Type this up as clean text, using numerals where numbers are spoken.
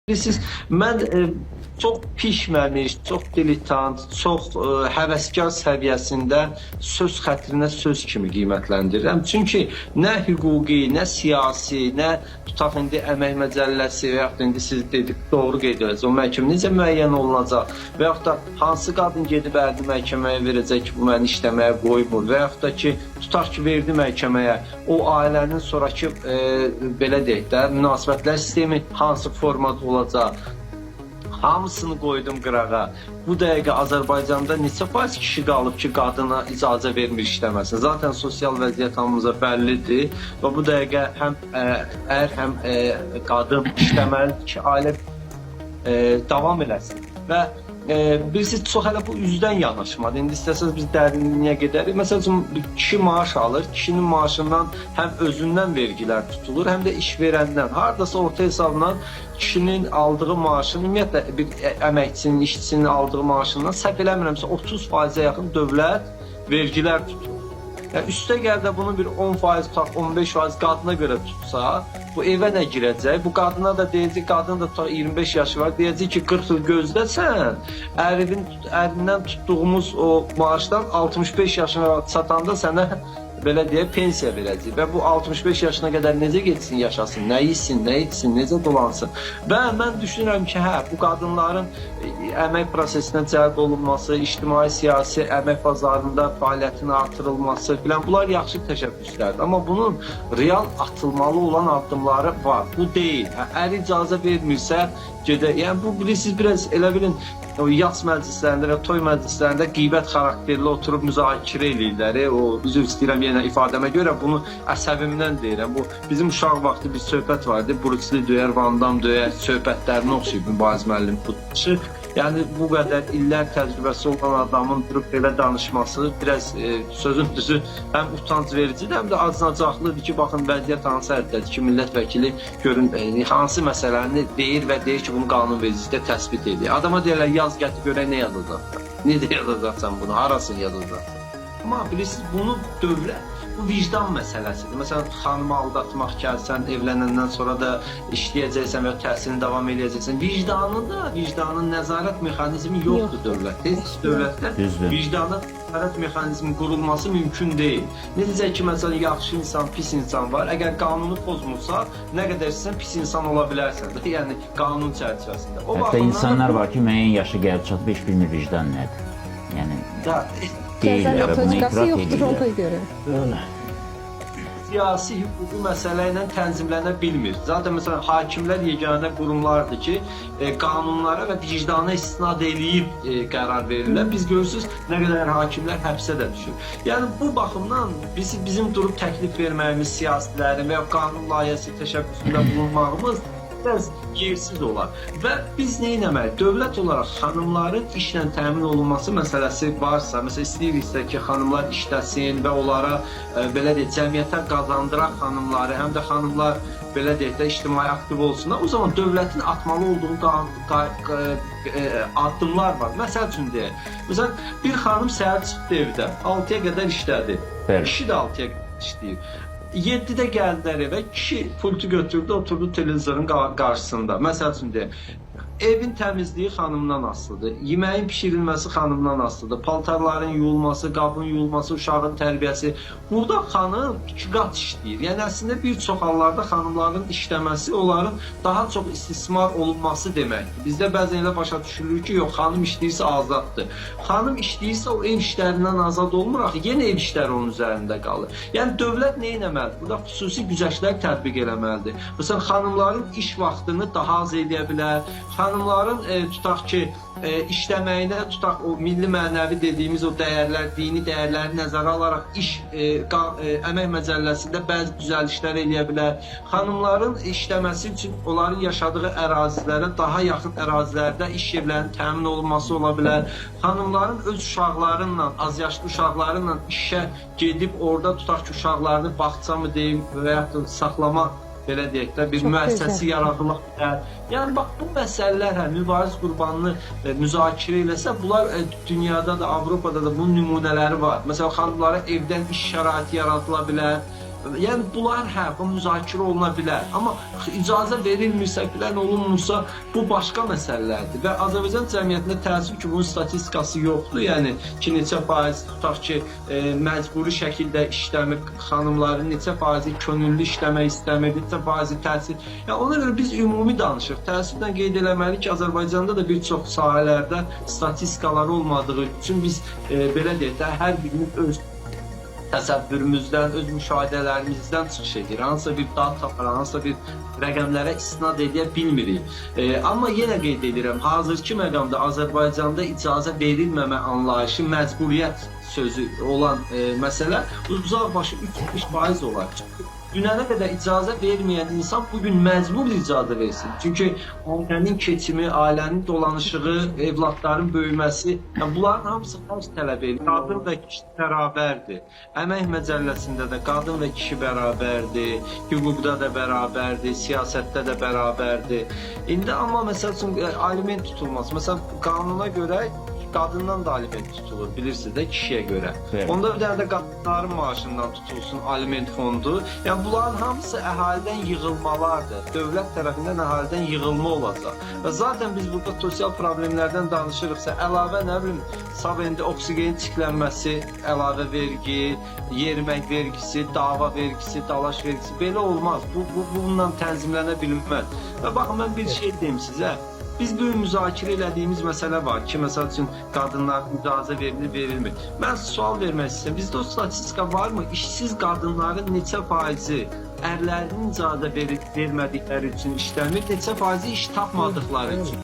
Bilirsiniz, mən çox pişməmiş, çox dilettant, çox həvəskar səviyyəsində söz xətrinə söz kimi qiymətləndirirəm. Çünki nə hüquqi, nə siyasi, nə tutaq indi əmək məcəlləsi və yaxud da indi siz dedik, doğru qeyd edirsiniz, o məhkəmə necə müəyyən olunacaq və yaxud da hansı qadın gedib ərdi məhkəməyə verəcək ki, bu məni işləməyə qoymur və yaxud da ki, tutaq ki, verdi məhkəməyə, o ailənin sonraki belə deyək də, münasibətlər sistemi hansı formada olacaq, hamısını qoydum qırağa. Bu dəqiqə Azərbaycanda neçə faiz kişi qalıb ki, qadına icazə vermir işləməsin. Zaten sosial vəziyyət hamımıza bəllidir və bu dəqiqə həm ər, həm qadın işləməlidir ki, ailə davam eləsin. Və birisi çox hələ bu üzdən yanaşmadı. İndi istəsəz biz dərinliyə gedərik. Məsəl üçün, kişi maaş alır, kişinin maaşından həm özündən vergilər tutulur, həm də işverəndən. Haradasa orta hesabla kişinin aldığı maaşın, ümumiyyətlə bir əməkçinin, işçinin aldığı maaşından səhv eləmirəmsə 30%-ə yaxın dövlət vergilər tutur. Yəni, üstə gəl də bunu bir 10%, 15% qadına görə tutsa, bu evə nə girəcək? Bu qadına da deyəcək, qadın da 25 yaşı var, deyəcək ki, 40 il gözləsən, ərindən tutduğumuz o maaşdan 65 yaşına çatanda sənə belə deyək, pensiya verəcək və bu 65 yaşına qədər necə geçsin, yaşasın, nə yesin, nə içsin, necə dolansın. Və mən düşünürəm ki, bu qadınların əmək prosesinə cəlb olunması, ictimai siyasi əmək bazarında fəaliyyətin artırılması filan, bunlar yaxşı təşəbbüslərdir. Amma bunun real atılmalı olan addımları var. Bu deyil. Ər icazə vermirsə, gedək. Yəni, bu bilirsiniz, biraz elə bilin, o yas məclislərində və toy məclislərində qeybət xarakterli oturub müzakirə eləyirlər. O, üzr istəyirəm yenə ifadəmə görə, bunu əsəbimdən deyirəm. Bu, bizim uşaq vaxtı bir söhbət vardı. Bruce Lee döyər, Van Damme döyər, söhbətlərini oxşuyub mübariz müəllim futbolçu. Yəni, bu qədər illər təcrübəsi olan adamın durub belə danışması biraz sözün düzü həm utanc vericidir, həm də acınacaqlıdır ki, baxın, vəziyyət hansı həddədir ki, millət vəkili görün, hansı məsələni deyir və deyir ki, bunu qanunvericilikdə təsbit edir. Adama deyirlər, yaz gətir görək nə yazacaqsan, necə yazacaqsan bunu, harasını yazacaqsan. Amma bilirsiniz, bunu dövlət, bu vicdan məsələsidir. Məsələn, xanımı aldatmaq gəlsən, evlənəndən sonra da işləyəcəksən və təhsilini davam edəcəksən. Vicdanın nəzarət mexanizmi yoxdur dövlətdə. Dövlətdə vicdanın nəzarət mexanizmi qurulması mümkün deyil. Necə ki, məsələn, yaxşı insan, pis insan var. Əgər qanunu pozmursa, nə qədər istəsən pis insan ola bilərsən. Yəni, qanun çərçivəsində. Hətta insanlar var ki, müəyyən yaşı gəlib çatıb, heç bilmir vicdan nədir. Yəni, Cəza metodikası yoxdur ona görə. Siyasi hüquqi məsələ ilə tənzimlənə bilmir. Zaten məsələn, hakimlər yeganə qurumlardır ki, qanunlara və vicdana istinad eləyib qərar verirlər. Biz görürsünüz, nə qədər hakimlər həbsə də düşür. Yəni, bu baxımdan bizim durub təklif verməyimiz siyasilərin və ya qanun layihəsi təşəbbüsündə bulunmağımız biraz yersiz olar. Və biz nə etməliyik? Dövlət olaraq xanımların işlə təmin olunması məsələsi varsa, məsələn, istəyiriksə ki, xanımlar işləsin və onlara belə deyək, cəmiyyətə qazandıraq xanımları, həm də xanımlar belə deyək də ictimai aktiv olsunlar, o zaman dövlətin atmalı olduğu addımlar var. Məsəl üçün deyək, məsələn, bir xanım səhər çıxdı evdən, 6-ya qədər işlədi, kişi də 6-ya qədər işləyir. 7-də gəldilər evə, kişi pultu götürdü, oturdu televizorun qarşısında. Məsəl üçün deyək, evin təmizliyi xanımdan asılıdır, yeməyin pişirilməsi xanımdan asılıdır, paltarların yuyulması, qabın yuyulması, uşağın tərbiyəsi. Burada xanım 2 qat işləyir. Yəni, əslində bir çox hallarda xanımların işləməsi, onların daha çox istismar olunması deməkdir. Bizdə bəzən elə başa düşülür ki, yox, xanım işləyirsə azaddır. Xanım işləyirsə o ev işlərindən azad olmur, axı yenə ev işləri onun üzərində qalır. Yəni, dövlət nə etməlidir? Burada xüsusi güzəştlər tətbiq eləməlidir. Məsələn, xanımların iş vaxtını daha az eləyə bilər, xanımların tutaq ki, işləməyinə, tutaq o milli mənəvi dediyimiz o dəyərlər, dini dəyərləri nəzərə alaraq əmək məcəlləsində bəzi düzəlişlər eləyə bilər. Xanımların işləməsi üçün onların yaşadığı ərazilərə, daha yaxın ərazilərdə iş yerlərinin təmin olunması ola bilər. Xanımların öz uşaqlarıyla, azyaşlı uşaqlarıyla işə gedib orada tutaq ki, uşaqlarını bağça mı deyim və yaxud da saxlama belə deyək də, bir müəssisəsi yaradılaq bilər. Yəni, bax, bu məsələlər, mübariz qurbanını müzakirə eləsə, bunlar dünyada da, Avropada da bunun nümunələri var. Məsələn, xanımlara evdən iş şəraiti yaradıla bilər, Yəni bunlar bu müzakirə oluna bilər, amma icazə verilmirsə, plan olunmursa bu başqa məsələlərdir və Azərbaycan cəmiyyətində təəssüf ki, bunun statistikası yoxdur. Yəni ki, neçə faiz tutaq ki, məcburi şəkildə işləmir, xanımların neçə faizi könüllü işləmək istəmir, neçə faizi təhsil. Yəni ona görə biz ümumi danışırıq. Təəssüflə qeyd eləməliyik ki, Azərbaycanda da bir çox sahələrdə statistikalar olmadığı üçün biz belə deyək də, hər birimiz öz təsəvvürümüzdən, öz müşahidələrimizdən çıxış edir. Hansısa bir datalara, hansısa bir rəqəmlərə istinad edə bilmirik. Amma yenə qeyd edirəm, hazırki məqamda Azərbaycanda icazə verilməmə anlayışı, məcburiyyət sözü olan məsələ uzaq başı 3-5% olar. Dünənə qədər icazə verməyən insan bugün məcbur icazə versin. Çünki ailənin keçimi, ailənin dolanışığı, evladların böyüməsi, yəni bunların hamısı xərc tələb edir. Qadın və kişi bərabərdir. Əmək məcəlləsində də qadın və kişi bərabərdir, hüquqda da bərabərdir, siyasətdə də bərabərdir. İndi amma məsəl üçün aliment tutulması, məsələn qanuna görə qadından da aliment tutulur, bilirsiniz də, kişiyə görə. Evet. Onda bir dənə də qadınların maaşından tutulsun aliment fondu. Yəni bunların hamısı əhalidən yığılmalardır. Dövlət tərəfindən əhalidən yığılma olacaq. Və zaten biz burada sosial problemlərdən danışırıqsa, əlavə nə bilim, sabində oksigenin çiklənməsi, əlavə vergi, yerimək vergisi, dava vergisi, dalaş vergisi belə olmaz. Bununla tənzimlənə bilməz. Və baxın, mən bir şey deyim sizə. Biz bu müzakirə elədiyimiz məsələ var ki, məsəl üçün qadınlar icazə verilir, verilmir. Mən sual vermək istəyirəm. Bizdə o statistika varmı? İşsiz qadınların neçə faizi ərlərinin icazə vermədikləri üçün işləmir, neçə faizi iş tapmadıkları üçün?